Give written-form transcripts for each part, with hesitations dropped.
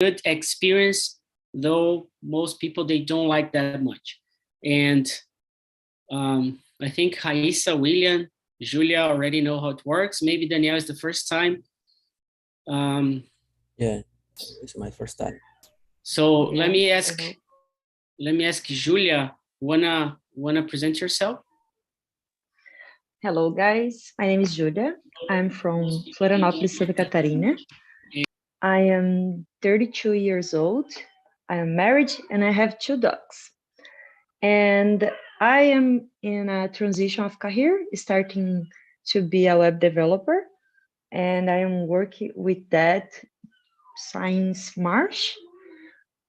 good experience, though most people, they don't like that much. And I think Raissa, William, Julia already know how it works. Maybe Danielle is the first time. Yeah, it's my first time. So let me ask Julia, wanna present yourself? Hello, guys. My name is Julia. I'm from Florianópolis, Santa Catarina. I am 32 years old. I am married and I have 2 dogs. And I am in a transition of career, starting to be a web developer. And I am working with that since March.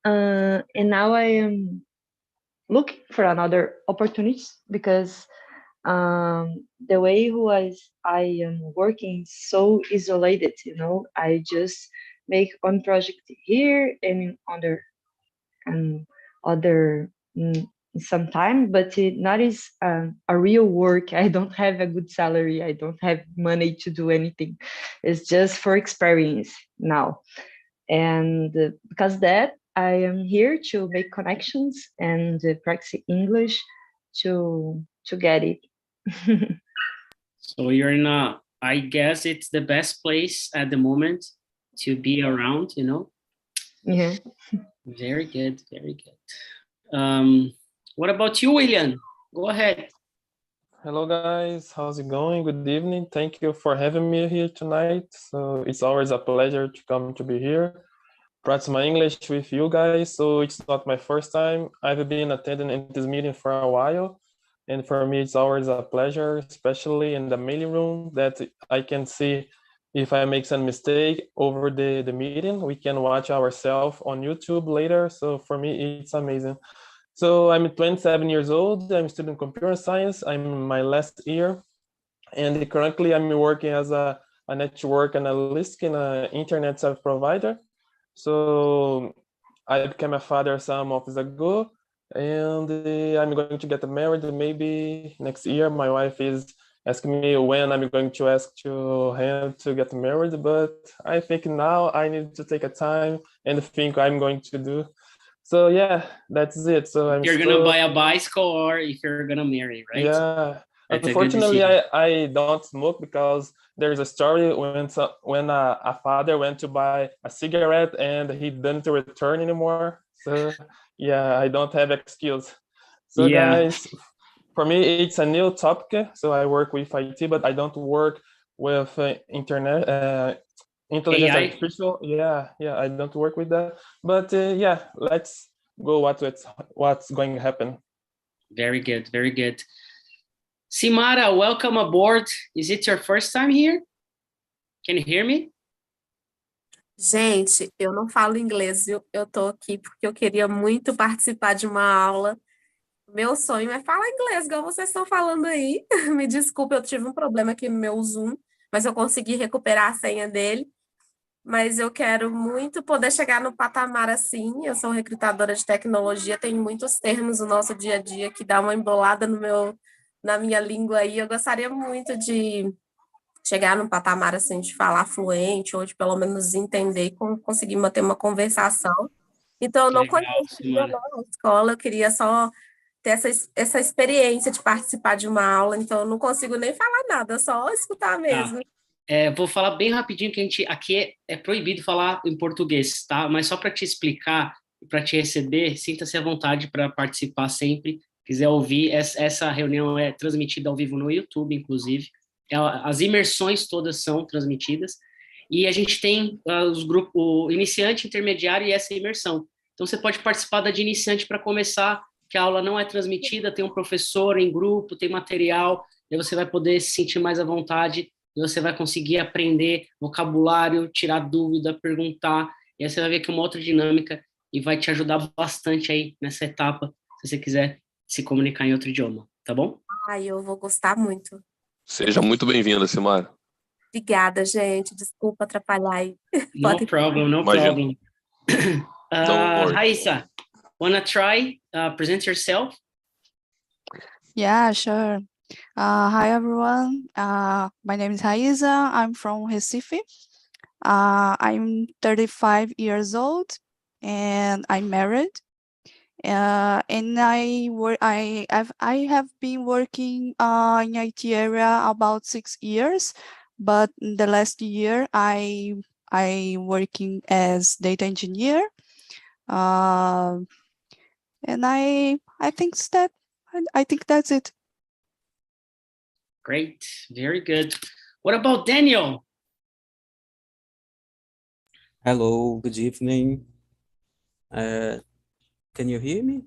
And now I am looking for another opportunities because the way I am working so isolated, I just make one project here and other sometime, but it not is a real work. I don't have a good salary. I don't have money to do anything. It's just for experience now. And because that, I am here to make connections and practice English to get it. So you're in I guess it's the best place at the moment to be around, Yeah. Very good, very good. What about you, William? Go ahead. Hello guys, how's it going? Good evening. Thank you for having me here tonight. So it's always a pleasure to come to be here, practice my English with you guys. So it's not my first time. I've been attending this meeting for a while. And for me, it's always a pleasure, especially in the mailing room, that I can see if I make some mistake over the meeting. We can watch ourselves on YouTube later. So for me, it's amazing. So I'm 27 years old. I'm studying computer science. I'm in my last year. And currently I'm working as a network analyst in an internet service provider. So I became a father some months ago. And I'm going to get married maybe next year. My wife is asking me when I'm going to ask to him to get married. But I think now I need to take a time and think I'm going to do. So yeah, that's it. So you're gonna buy a bicycle or if you're gonna marry, right? Yeah. That's unfortunately, I don't smoke because there's a story when a father went to buy a cigarette and he didn't return anymore. So yeah, I don't have excuse. So Yeah. guys, for me, it's a new topic. So I work with IT, but I don't work with internet. Intelligence AI? artificial, yeah, I don't work with that. But yeah, let's go what's going to happen. Very good, very good. Simara, welcome aboard. Is it your first time here? Can you hear me? Gente, eu não falo inglês, viu? Eu tô aqui porque eu queria muito participar de uma aula. Meu sonho é falar inglês, igual vocês estão falando aí. Me desculpe, eu tive um problema aqui no meu Zoom, mas eu consegui recuperar a senha dele. Mas eu quero muito poder chegar no patamar assim. Eu sou recrutadora de tecnologia, tem muitos termos no nosso dia a dia que dá uma embolada na minha língua aí. Eu gostaria muito de chegar num patamar assim de falar fluente ou de pelo menos entender e conseguir manter uma conversação. Então eu não conhecia a escola, eu queria só ter essa experiência de participar de uma aula, então eu não consigo nem falar nada, só escutar mesmo. Vou falar bem rapidinho que aqui é proibido falar em português, tá? Mas só para te explicar e para te receber, sinta-se à vontade para participar sempre. Quiser ouvir, essa reunião é transmitida ao vivo no YouTube, inclusive. As imersões todas são transmitidas. E a gente tem os grupos, o iniciante, intermediário e essa imersão. Então você pode participar da de iniciante para começar, que a aula não é transmitida, tem um professor em grupo, tem material, e você vai poder se sentir mais à vontade. E você vai conseguir aprender vocabulário, tirar dúvida, perguntar, e aí você vai ver que é uma outra dinâmica e vai te ajudar bastante aí nessa etapa, se você quiser se comunicar em outro idioma, tá bom? Eu vou gostar muito. Seja muito bem-vinda, Simara. Obrigada, gente. Desculpa atrapalhar aí. No problem. Raissa, wanna try? Present yourself? Yeah, sure. Hi, everyone. My name is Raissa. I'm from Recife. I'm 35 years old and I'm married. And I have been working in IT area about 6 years, but in the last year I working as data engineer. And I think that's it. Great, very good. What about Daniel? Hello, good evening. Can you hear me?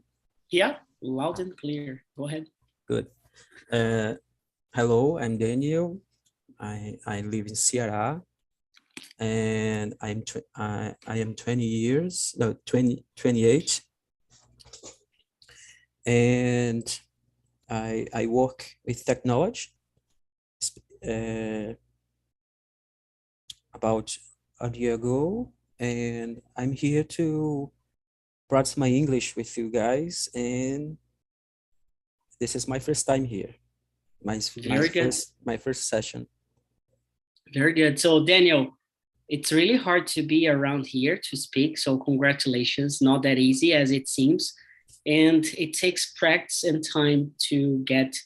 Yeah, loud and clear. Go ahead. Good. Hello, I'm Daniel. I live in Ceará, and I am 28, and I work with technology. About a year ago, and I'm here to practice my English with you guys, and this is my first time here. My first session. Very good. So Daniel, it's really hard to be around here to speak, so congratulations. Not that easy as it seems, and it takes practice and time to get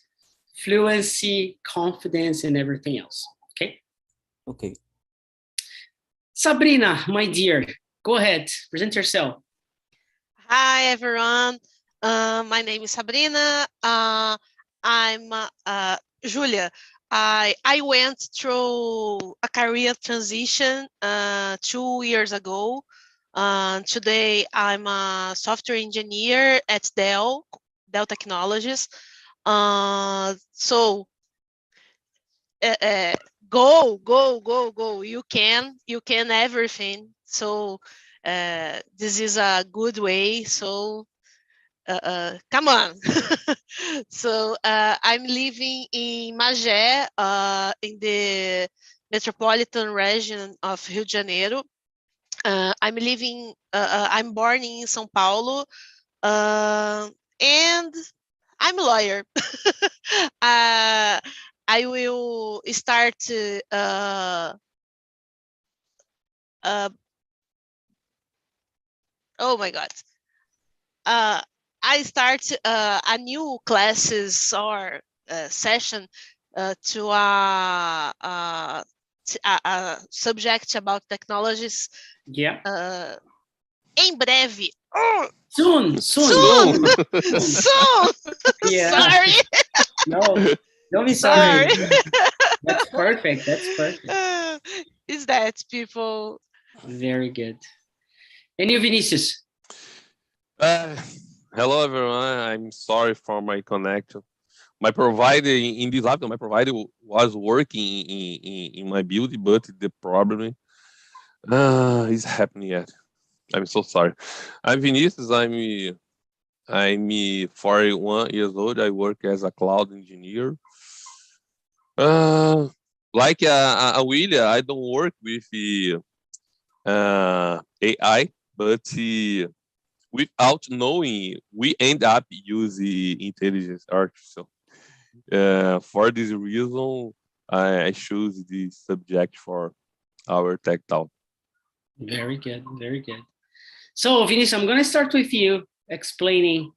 fluency, confidence, and everything else. Okay. Sabrina, my dear, go ahead, present yourself. Hi, everyone. My name is Sabrina. I'm Julia. I went through a career transition 2 years ago. Today, I'm a software engineer at Dell Technologies. So, go. You can everything. So this is a good way. So come on. So I'm living in Magé, in the metropolitan region of Rio de Janeiro. I'm born in São Paulo, and I'm a lawyer. I will start oh my God. I start a new classes or session to a subject about technologies. Yeah. Em breve. Soon. Yeah. Sorry. No, don't be sorry. That's perfect. Is that people? Very good. And you, Vinicius? Hello, everyone. I'm sorry for my connection. My provider in this laptop, my provider was working in my building, but the problem is happening yet. I'm so sorry. I'm Vinicius. I'm 41 years old. I work as a cloud engineer. Like William, I don't work with AI, but without knowing, we end up using intelligence artificial. For this reason, I choose this subject for our tech talk. Very good. So, Vinicius, I'm going to start with you explaining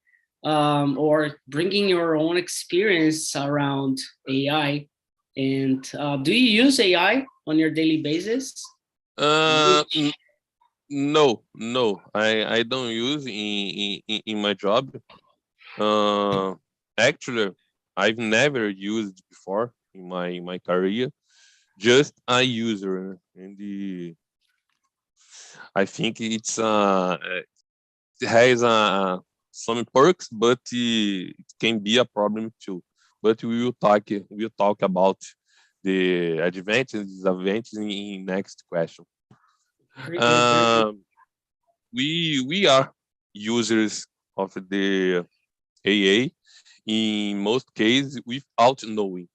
or bringing your own experience around AI. And do you use AI on your daily basis? No, I don't use in my job. Actually, I've never used before in my career. Just a user, and I think it has some perks, but it can be a problem too. But we'll talk about the advantages and disadvantages in next question. We are users of the AA in most cases without knowing,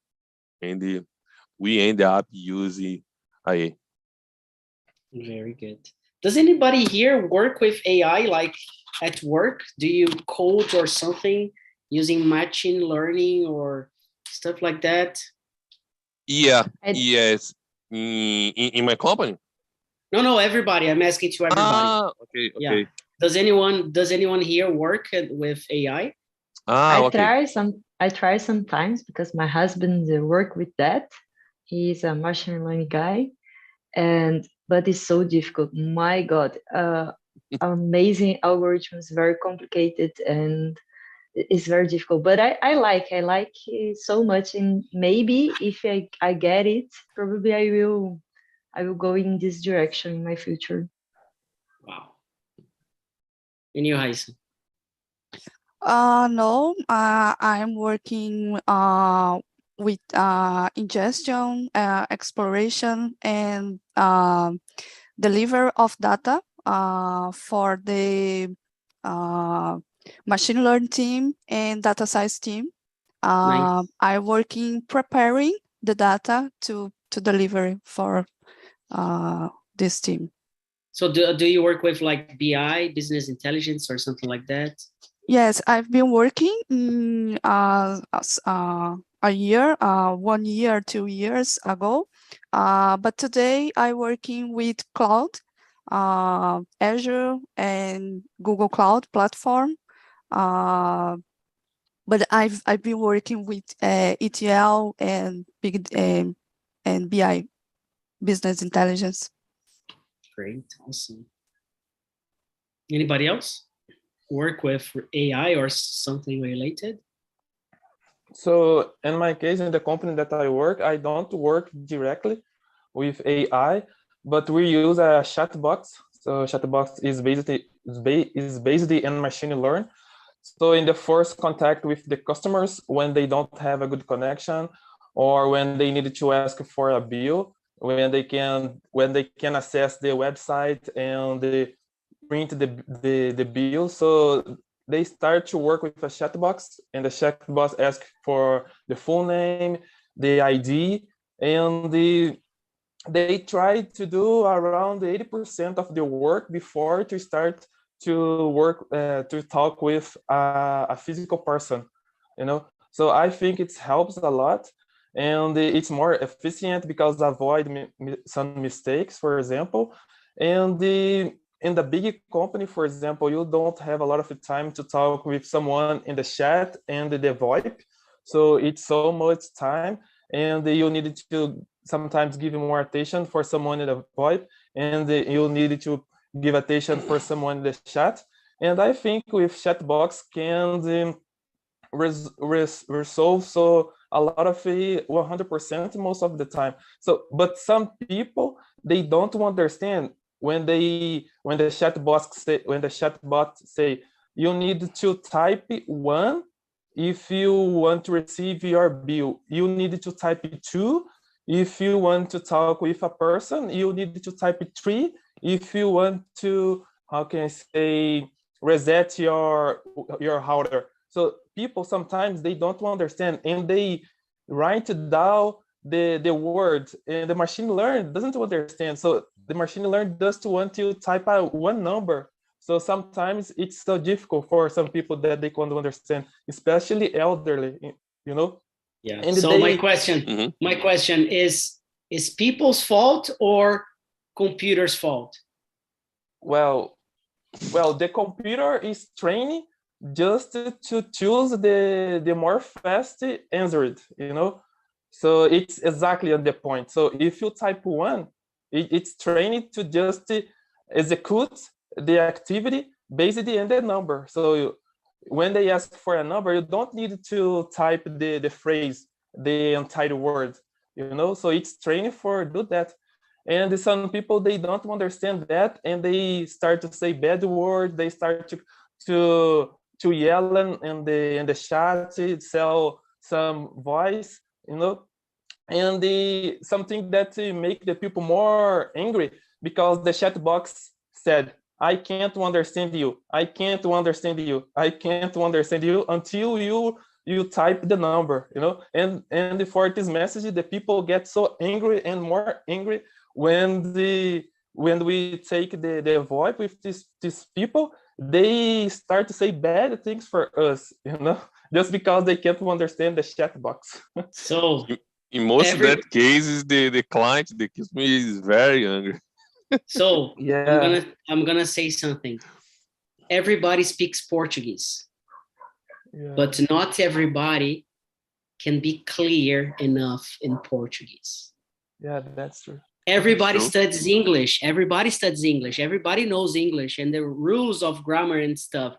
and we end up using AA. Very good. Does anybody here work with AI, like at work? Do you code or something using machine learning or stuff like that? Yeah, yes. In my company? No, everybody. I'm asking to everybody. Okay, Yeah. okay. Does anyone here work with AI? Okay. I try sometimes because my husband work with that. He's a machine learning guy, but it's so difficult. My God, amazing algorithms, very complicated, and it's very difficult. But I like it so much, and maybe if I get it, probably I will go in this direction in my future. Wow. And you, Raíssa? No, I'm working with ingestion, exploration, and delivery of data for the machine learning team and data science team. Nice. I work in preparing the data to deliver for this team. So do you work with like BI, business intelligence, or something like that? Yes, I've been working a year, 1 year, 2 years ago. But today I'm working with cloud, Azure and Google Cloud platform. But I've been working with ETL and and BI, business intelligence. Great, awesome. Anybody else work with AI or something related? So in my case, in the company that I work, I don't work directly with AI, but we use a chat box. So chat box is based in machine learning. So in the first contact with the customers, when they don't have a good connection, or when they need to ask for a bill, when they can access the website and print the bill, so they start to work with a chat box, and the chat box asks for the full name, the ID, and they try to do around 80% of the work before to start to work to talk with a physical person, So I think it helps a lot, and it's more efficient because avoid some mistakes, for example. And in the big company, for example, you don't have a lot of time to talk with someone in the chat and the VoIP, so it's so much time, and you need to sometimes give more attention for someone in the VoIP, and you need to give attention for someone in the chat. And I think with Chatbox can resolve so a lot of 100% most of the time. So, but some people, they don't understand when the chatbot say you need to type 1 if you want to receive your bill. You need to type 2 if you want to talk with a person. You need to type 3 if you want to, how can I say, reset your router. So people sometimes they don't understand, and they write down the word, and the machine learn doesn't understand. So the machine learn just want to type out one number. So sometimes it's so difficult for some people that they can't understand, especially elderly, Yeah. And so my question is people's fault or computer's fault? Well, the computer is trained just to choose the more fast answer, So it's exactly on the point. So if you type 1, it's trained to just execute the activity based on the number. So when they ask for a number, you don't need to type the phrase, the entire word, So it's trained for do that. And some people, they don't understand that, and they start to say bad words. They start to yell in the chat, sell some voice, and something that make the people more angry, because the chat box said, I can't understand you. I can't understand you. I can't understand you until you type the number, And for this message, the people get so angry and more angry when we take the VoIP with these people. They start to say bad things for us, just because they can't understand the chat box. So in most of that cases, the client, the customer is very angry. So Yeah. I'm gonna say something. Everybody speaks Portuguese, Yeah. but not everybody can be clear enough in Portuguese. Yeah, that's true. Everybody True. studies English. Everybody studies English. Everybody knows English and the rules of grammar and stuff.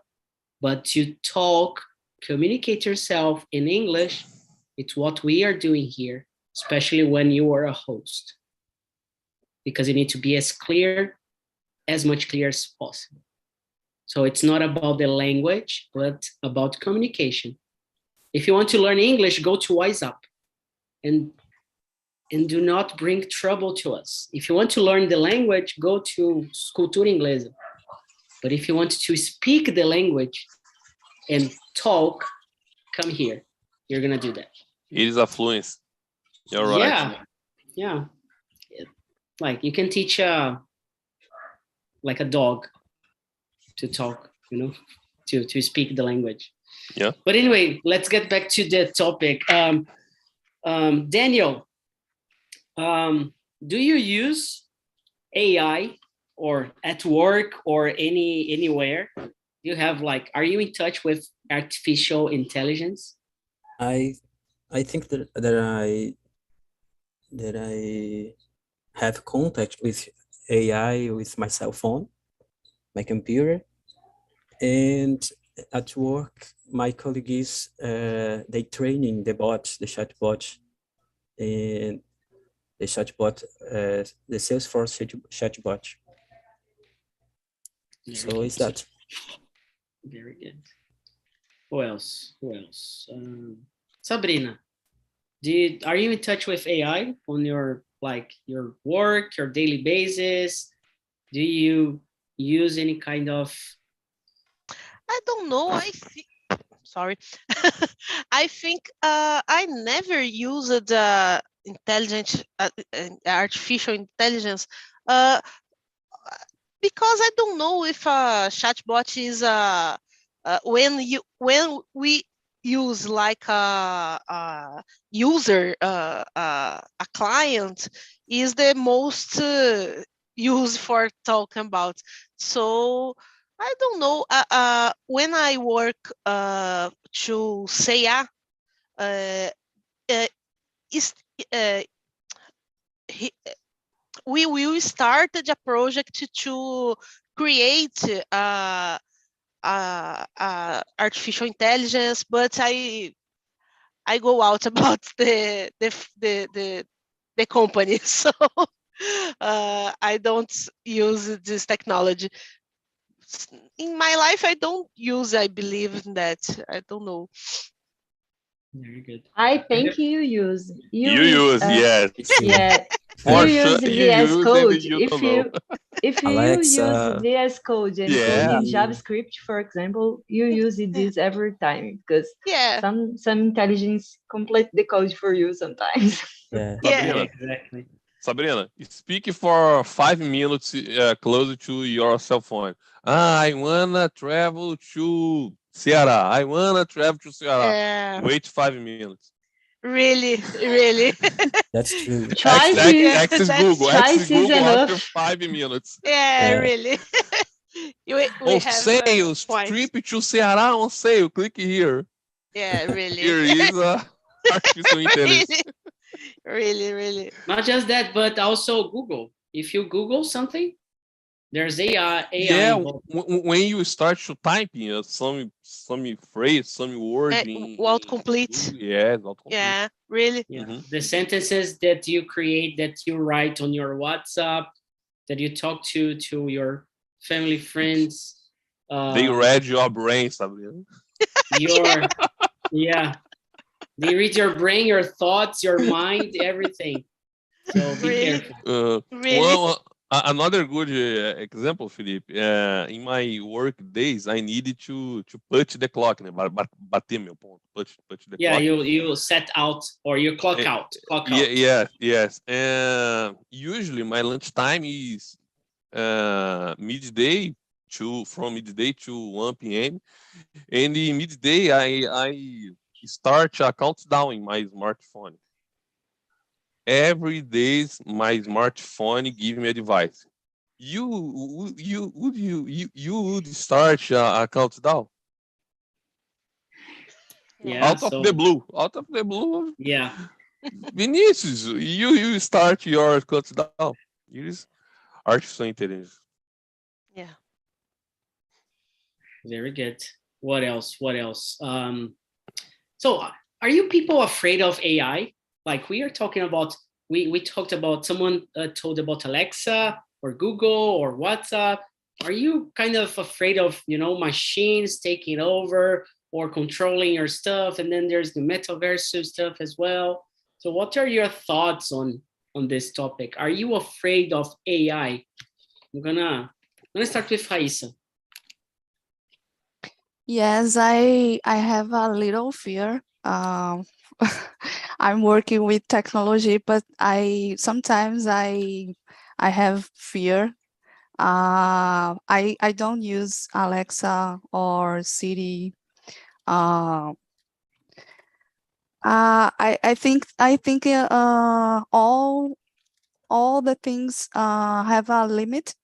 But to talk, communicate yourself in English, it's what we are doing here, especially when you are a host, because you need to be as much clear as possible. So it's not about the language, but about communication. If you want to learn English, go to WhatsApp and do not bring trouble to us. If you want to learn the language, go to Cultura Inglesa. But if you want to speak the language and talk, come here. You're gonna do that. It is a fluency. You're right. Yeah. Like you can teach like a dog to talk, to speak the language. Yeah. But anyway, let's get back to the topic. Daniel, do you use AI or at work or anywhere? You have are you in touch with artificial intelligence? I think that I have contact with AI with my cell phone, my computer, and at work my colleagues they training the chatbot, and the chatbot, the Salesforce chatbot. So is that? Very good. Who else? Sabrina, are you in touch with AI on your your work, your daily basis? Do you use any kind of? I don't know. Sorry. I think I never used artificial intelligence because I don't know if a chatbot is when we use like a user, a client is the most used for talking about. So I don't know. When I work to SEA, we will start a project to create artificial intelligence, but I go out about the company, so I don't use this technology. In my life, I don't use. I believe in that. I don't know. Very good. I think you use. You use, yes. Yeah. For you sure, use you VS use Code. it, you don't know. If you Alexa. use VS Code and code Yeah. in JavaScript, for example, you use this every time because Yeah. some intelligence complete the code for you sometimes. Yeah. Yeah. Exactly. Sabrina, speak for 5 minutes closer to your cell phone. I wanna travel to Ceará. I wanna travel to Ceará. Wait 5 minutes. Really, really. That's true. Access Google. Access Google enough. after 5 minutes. Yeah, really. On sale, trip to Ceará on sale. Click here. Yeah, really. Here is artificial intelligence. Really. Not just that, but also Google. If you Google something, there's AI. Yeah, involved. when you start to typing some phrase, some word autocomplete. Yeah, autocomplete. Yeah, really. Yeah. The sentences that you create, that you write on your WhatsApp, that you talk to your family, friends. They read your brain, Sabrina. They read your brain, your thoughts, your mind, everything. So be careful. Well, another good example, Felipe. In my work days, I needed to punch the clock, né? Bater meu ponto. Punch the clock. You set out or you clock out. Yes. Usually my lunchtime is midday from midday to 1 p.m. And in midday, I start a countdown in my smartphone. Every day, my smartphone gives me advice. you would start a countdown Yeah, out of so the blue. Out of the blue, yeah, Vinicius, you start your countdown. Use artificial intelligence. Yeah. very good. What else? What else? So are you people afraid of AI? Like we are talking about, we talked about someone told about Alexa or Google or WhatsApp. Are you kind of afraid of, machines taking over or controlling your stuff? And then there's the metaverse stuff as well. So what are your thoughts on this topic? Are you afraid of AI? I'm gonna start with Raissa. Yes, I have a little fear. I'm working with technology, but sometimes I have fear. I don't use Alexa or Siri. I think all the things have a limit,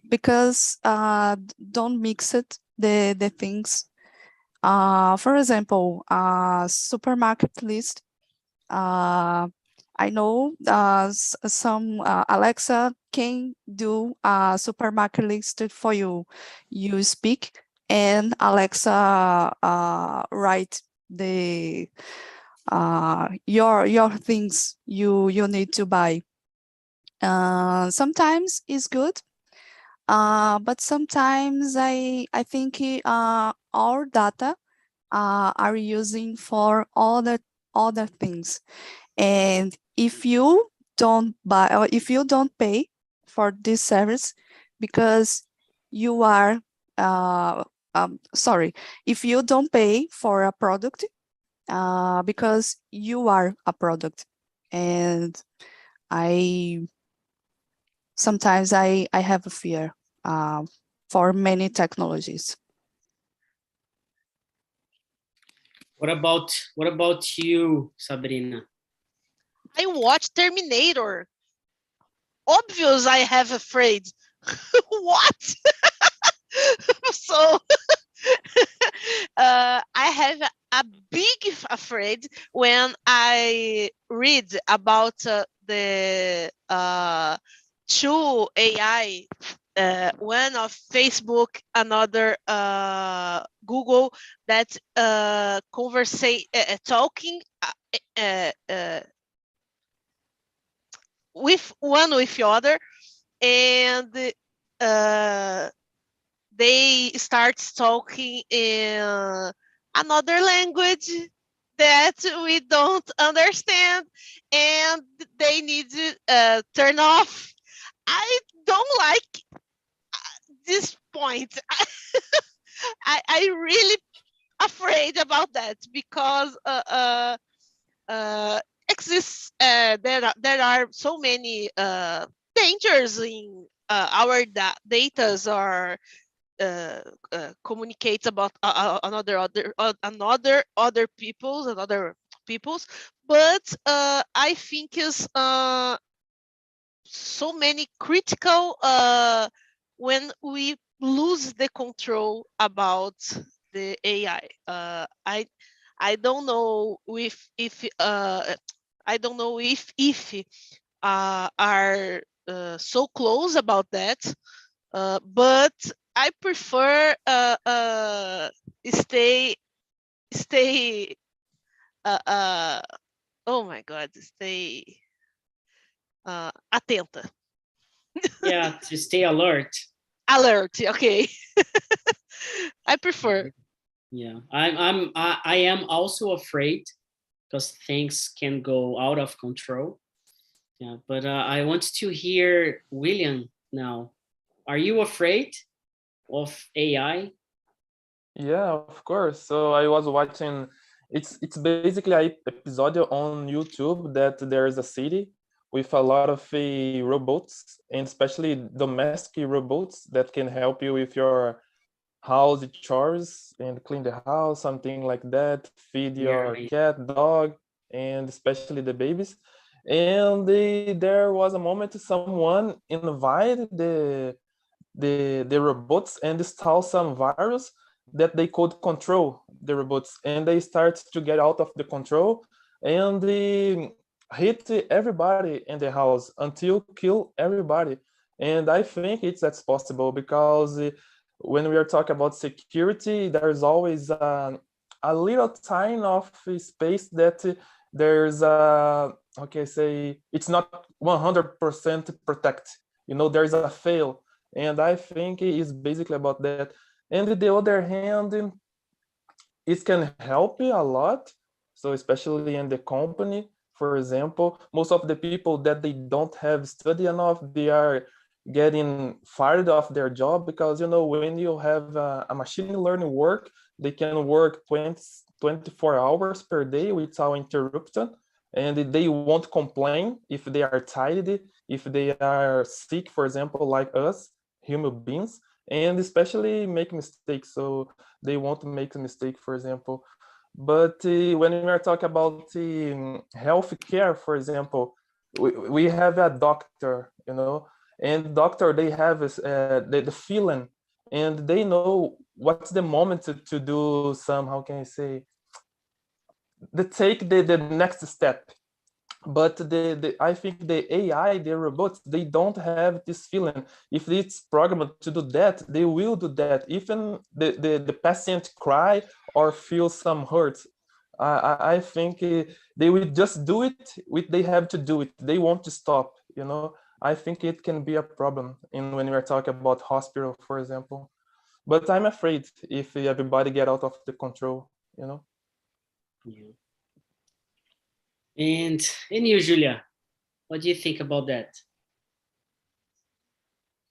because don't mix it the things. For example, supermarket list. I know some Alexa can do a supermarket list for you. You speak and Alexa write the your things you need to buy. Sometimes it's good, but sometimes I think our data are using for other things. And if you don't buy or if you don't pay for this service because you are sorry, if you don't pay for a product because you are a product, and I sometimes I have a fear for many technologies. What about you, Sabrina? I watched Terminator. Obvious I have afraid. What? So I have a big afraid when I read about the two AI, one of Facebook, another Google, that talking with one with the other, and they start talking in another language that we don't understand, and they need to turn off. I don't like this point. I really afraid about that because exists there are so many dangers in our data are communicates about other people's, but I think is so many critical when we lose the control about the AI. I don't know if I don't know if are so close about that, but I prefer stay oh my God, stay atenta. Yeah, to stay alert. Alert, okay. I prefer. Yeah, I am also afraid because things can go out of control. Yeah, but I want to hear William now. Are you afraid of AI? Yeah, of course. So I was watching. It's basically a episode on YouTube that there is a city with a lot of robots, and especially domestic robots that can help you with your house chores and clean the house, something like that, feed Yeah, your cat, dog, and especially the babies. and there was a moment someone invited the robots and install some virus that they could control the robots, and they start to get out of the control, and they hit everybody in the house until kill everybody. And I think that's possible because when we are talking about security, there's always a little tiny of space that there's okay, say it's not 100% protect. You know, there's a fail, and I think it's basically about that. And the other hand, it can help you a lot. So especially in the company, for example, most of the people that they don't have study enough, they are getting fired off their job because, you know, when you have a machine learning work, they can work 24 hours per day without interruption, and they won't complain if they are tired, if they are sick, for example, like us human beings, and especially make mistakes. So they won't make a mistake, for example. But when we are talking about health care, for example, we have a doctor, you know, and doctor, they have the feeling, and they know what's the moment to do some, how can I say, they take the next step. But I think the AI, the robots, they don't have this feeling. If it's programmed to do that, they will do that. Even the patient cry or feel some hurt, I think they will just do it. They have to do it. They want to stop. You know, I think it can be a problem in when we are talking about hospital, for example. But I'm afraid if everybody get out of the control. You know. Yeah. And you, Julia, what do you think about that?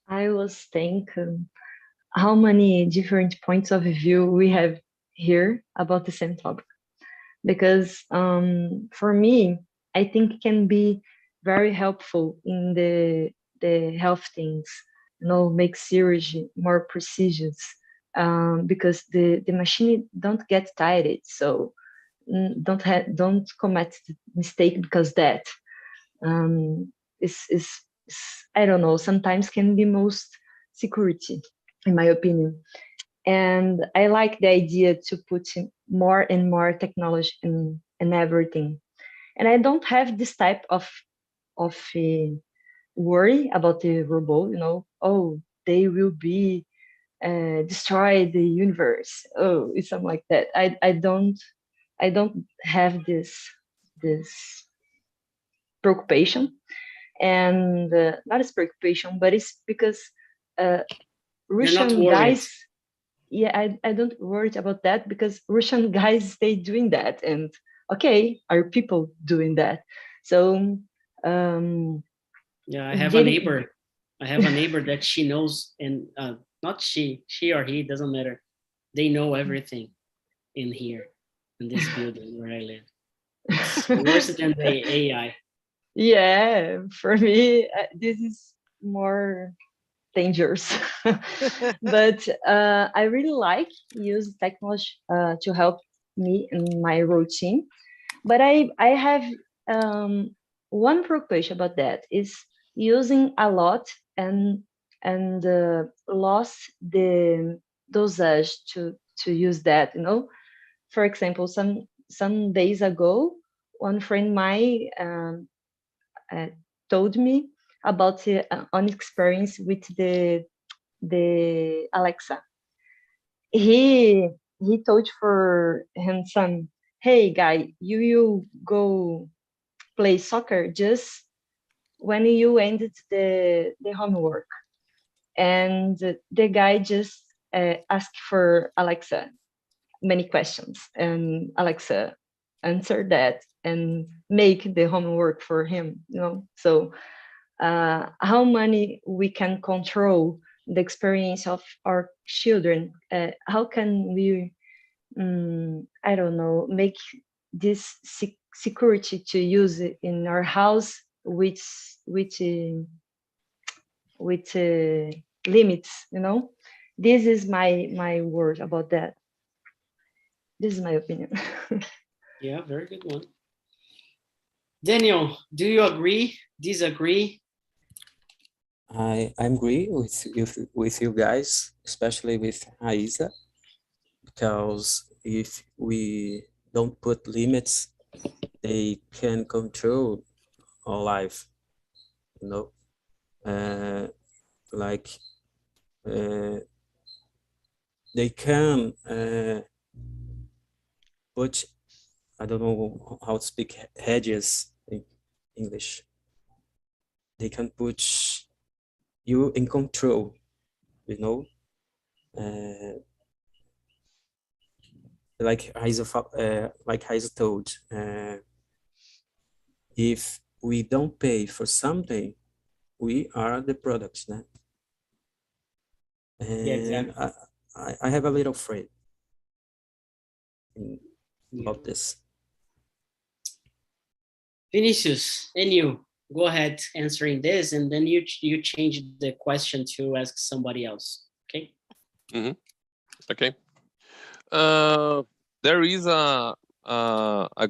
I was thinking how many different points of view we have here about the same topic. Because for me, I think it can be very helpful in the health things, you know, make surgery more precision, because the machine don't get tired, so don't commit the mistake because that is I don't know, sometimes can be most security, in my opinion. And I like the idea to put more and more technology in everything. And I don't have this type of worry about the robot, you know, oh, they will be destroy the universe. Oh, it's something like that. I don't have this preoccupation. And not as preoccupation, but it's because Russian guys, yeah, I don't worry about that because Russian guys, they doing that, and okay, are people doing that? So yeah, I have a neighbor. I have a neighbor that she knows, and not she or he, doesn't matter. They know everything in here, in this building where I live. It's worse than the AI. Yeah, for me, this is more dangerous. But I really like use technology to help me in my routine. But I have one preoccupation about that is using a lot and lost the dosage to use that. You know, for example, some days ago, one friend mine told me about an experience with the Alexa. He told for him son, hey guy, you will go play soccer just when you ended the homework. And the guy just asked for Alexa many questions, and Alexa answered that and make the homework for him, you know. So how many we can control the experience of our children, how can we I don't know, make this security to use it in our house with limits, you know. This is my word about that. This is my opinion. Yeah, very good one. Daniel, do you agree, disagree? I agree with you guys, especially with Raisa, because if we don't put limits, they can control our life, you know, like they can put, I don't know how to speak hedges in English. They can put you in control, you know, like Raisa told, if we don't pay for something, we are the products, né? And Yeah, exactly. I have a little afraid about this. Vinicius, and you, go ahead answering this, and then you change the question to ask somebody else, okay? Mm-hmm. Okay. There is a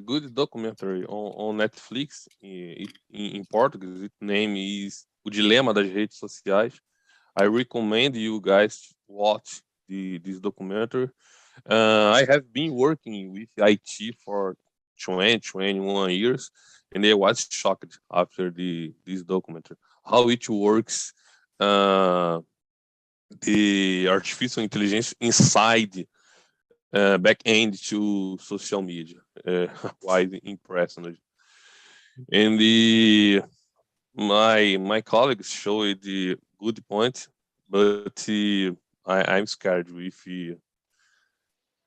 good documentary on Netflix in Portuguese. Its name is O Dilema das Redes Sociais. I recommend you guys watch this documentary. I have been working with IT for 21 years, and I was shocked after this documentary how it works. The artificial intelligence inside back end to social media, quite impressive. And my colleagues showed the good point, but I'm scared with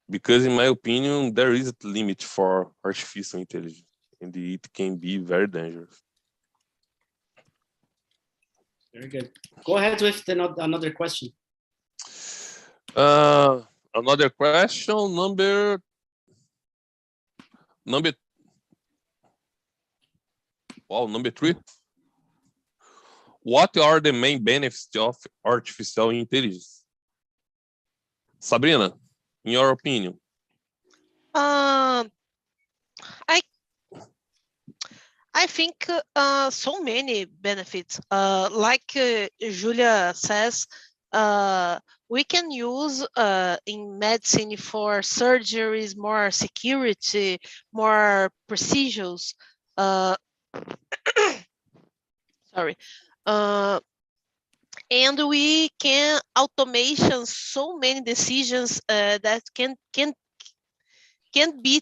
because in my opinion there is a limit for artificial intelligence, and it can be very dangerous. Very good. Go ahead with another question. Another question, number number 3. What are the main benefits of artificial intelligence? Sabrina, in your opinion? I think so many benefits. Like Julia says, we can use in medicine for surgeries, more security, more procedures. Sorry. And we can automation so many decisions that can be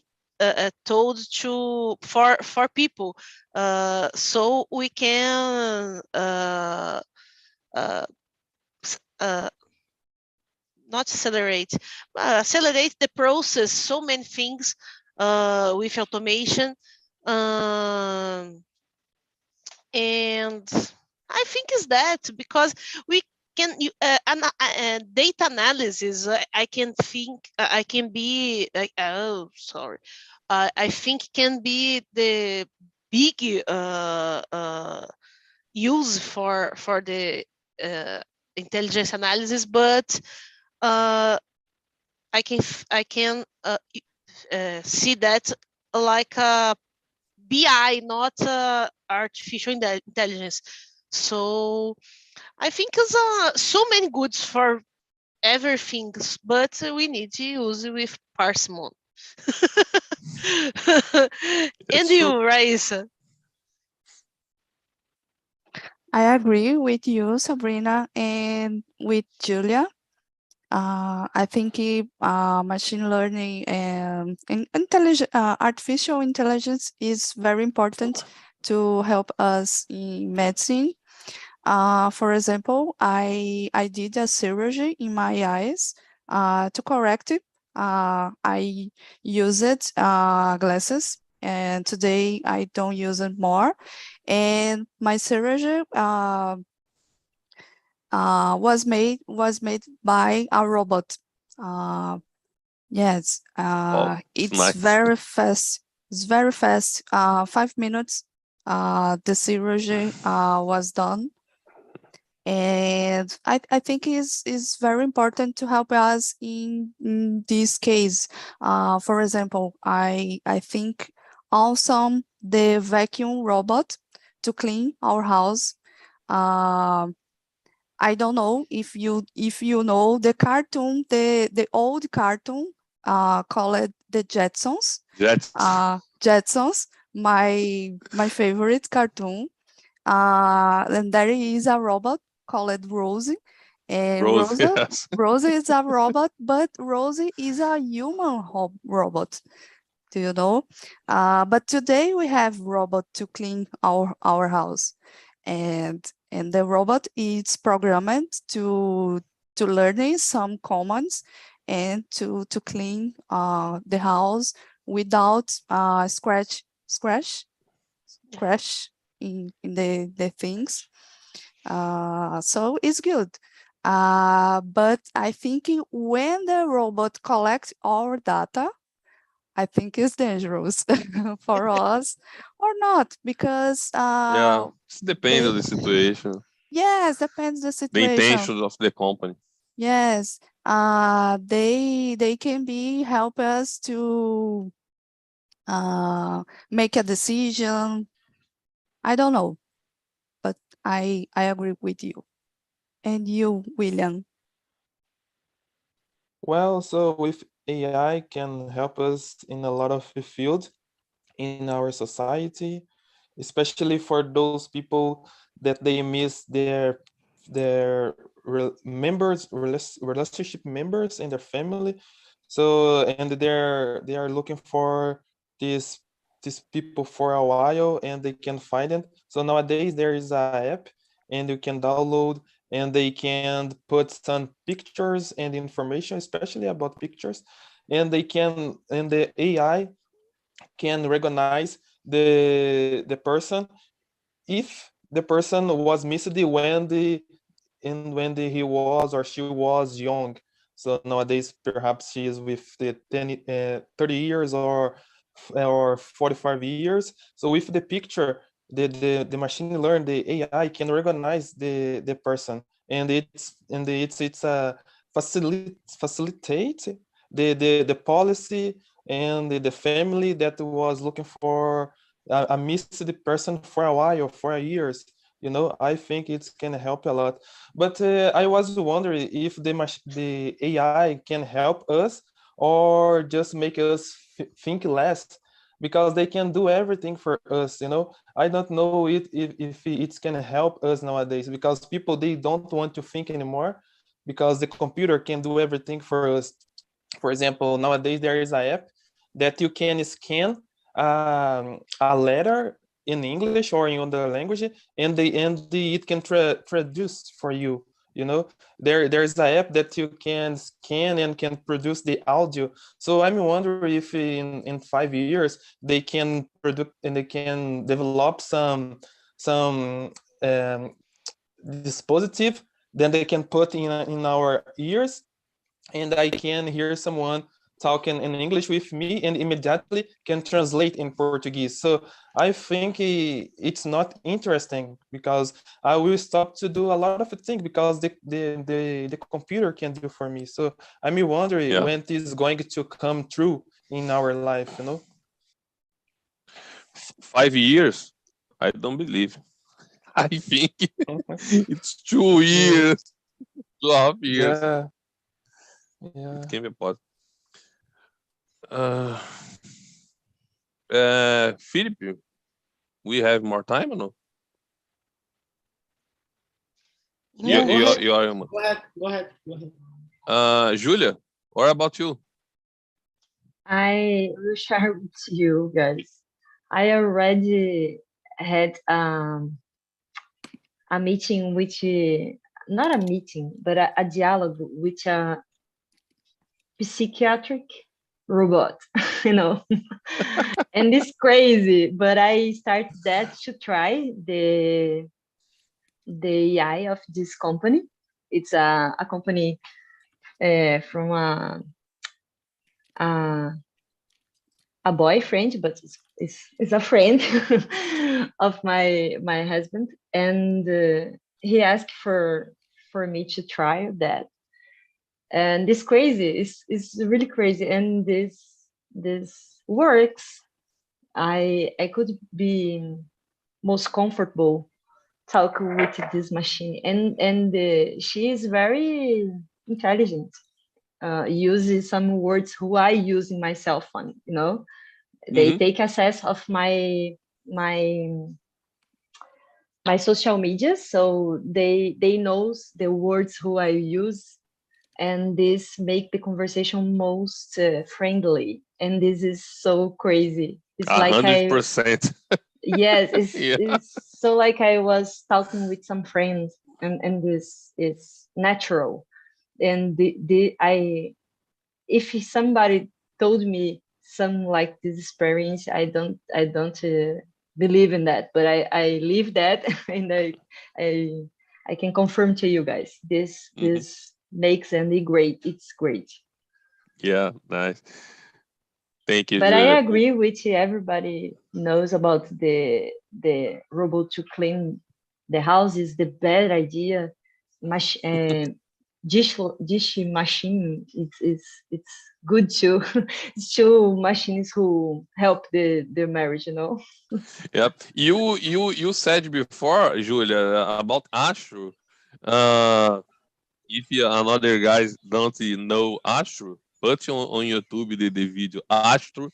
told to for people, so we can not accelerate the process, so many things with automation, and I think is that because we can data analysis. I can think I can be I think can be the big use for the intelligence analysis, but I can see that like a BI, not artificial intelligence. So I think it's so many goods for everything, but we need to use it with parsimony. And you, Raisa? I agree with you, Sabrina, and with Julia. I think machine learning and artificial intelligence is very important to help us in medicine. For example, I did a surgery in my eyes. To correct it, I used glasses, and today I don't use it more. And my surgery was made by a robot. Yes, it's nice. very fast. It's very fast. 5 minutes, the surgery was done. And I think is very important to help us in this case. For example, I think also the vacuum robot to clean our house. I don't know if you know the cartoon, the old cartoon called the Jetsons. Jetsons, my favorite cartoon. And there is a robot called Rosie. And Rosie is a robot, but Rosie is a human robot. Do you know? But today we have robot to clean our house, and the robot is programmed to learning some commands and to clean the house without scratch in the things. So it's good. But I think when the robot collects our data, I think it's dangerous for us or not, because Yeah, it depends of the situation, yes, depends the the situation. intentions of the company. Yes, they can be help us to make a decision. I don't know, but I agree with you. And you, William? Well, so with AI can help us in a lot of fields in our society, especially for those people that they miss their relationship members in their family. So and they are looking for these people for a while and they can find them. So nowadays there is a app and you can download and they can put some pictures and information, especially about pictures, and the AI can recognize the person if the person was missed when he was or she was young. So nowadays perhaps she is with the 30 years or 45 years. So with the picture, the machine learn, the AI can recognize the person, and it's a facilitate the policy and the family that was looking for a missed person for a while, for years. I think it can help a lot. But I was wondering if the AI can help us or just make us think less, because they can do everything for us. I don't know if it can help us nowadays, because people, they don't want to think anymore because the computer can do everything for us. For example, nowadays there is an app that you can scan a letter in English or in other language, and it can traduce for you. There's an app that you can scan and can produce the audio. So I'm wondering if in 5 years they can produce and they can develop some dispositive that they can put in our ears, and I can hear someone talking in English with me and immediately can translate in Portuguese. So I think it's not interesting, because I will stop to do a lot of things because the computer can do for me. So I'm wondering when this is going to come true in our life. 5 years? I don't believe. I think it's 2 years, 12 years. Yeah. It can be possible. Philip, we have more time or no? Yeah, you are. Go ahead. Julia, what about you? I will share with you guys. I already had a meeting with, not a meeting, but a dialogue with a psychiatric robot, and it's crazy, but I started that to try the AI of this company. It's a company from a boyfriend, but it's a friend of my husband, and he asked for me to try that, and it's crazy. It's really crazy, and this works. I could be most comfortable talking with this machine, and she is very intelligent. Uses some words who I use in my cell phone. You know, they take access of my social media, so they knows the words who I use, and this make the conversation most friendly. And this is so crazy. It's like 100%. yes, Yeah. it's so like I was talking with some friends, and this is natural. And if somebody told me some like this experience, I don't believe in that, but I live that, and I can confirm to you guys this makes Andy great. It's great. Yeah, nice. Thank you, But I Julia. agree with you. Everybody knows about the robot to clean the house is the bad idea. Dish machine, it's good too. It's two machines who help the marriage, you know. Yep. You said before, Julia, about Astro. If another guys don't know Astro, put on YouTube the video Astro.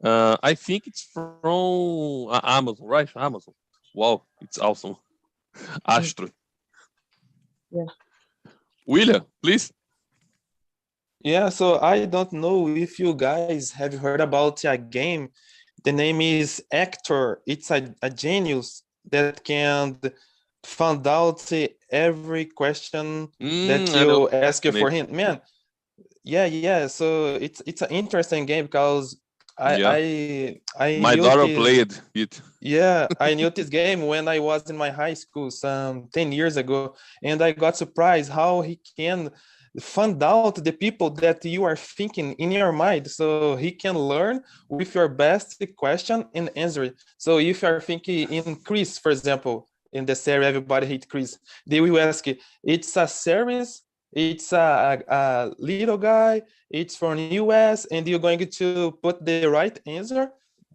I think it's from Amazon, right? Amazon. Wow, it's awesome. Astro. Yeah. William, please. Yeah, so I don't know if you guys have heard about a game. The name is Actor. It's a genius that can find out every question that I know. you ask for him. Man, yeah. So it's an interesting game because Yeah. I My knew daughter this. played it. Yeah, I knew this game when I was in my high school some 10 years ago, and I got surprised how he can find out the people that you are thinking in your mind. So he can learn with your best question and answer it. So if you are thinking in Chris, for example, in the series Everybody Hates Chris, they will ask, it's a series, it's a little guy, it's from US, and you're going to put the right answer.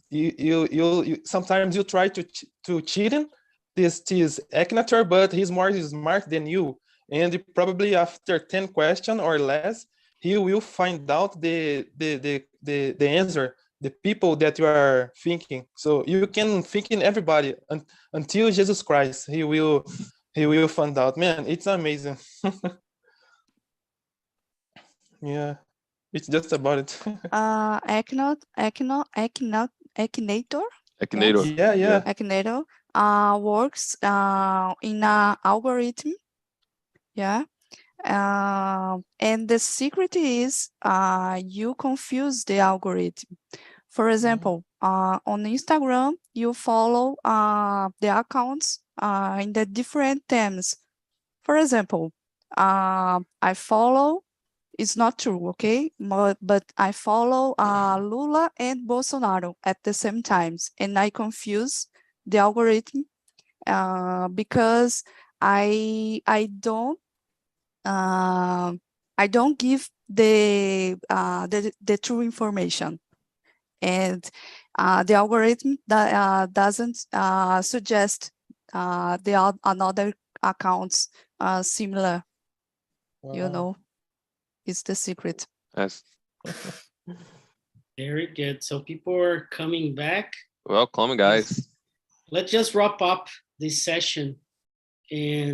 You sometimes you try to cheating this actor, but he's more smart than you, and probably after 10 questions or less, he will find out the answer, the people that you are thinking. So you can think in everybody until Jesus Christ. He will find out. Man, it's amazing. Yeah, it's just about it. Akinator. Akinator. Yeah. Akinator works in an algorithm. Yeah. And the secret is you confuse the algorithm. For example, on Instagram, you follow the accounts in the different themes. For example, I follow, it's not true, okay? But I follow Lula and Bolsonaro at the same times, and I confuse the algorithm because I don't give the true information, and the algorithm doesn't suggest the another accounts similar. Wow. You know, it's the secret. Yes. Very good. So people are coming back. Welcome, guys. Let's just wrap up this session and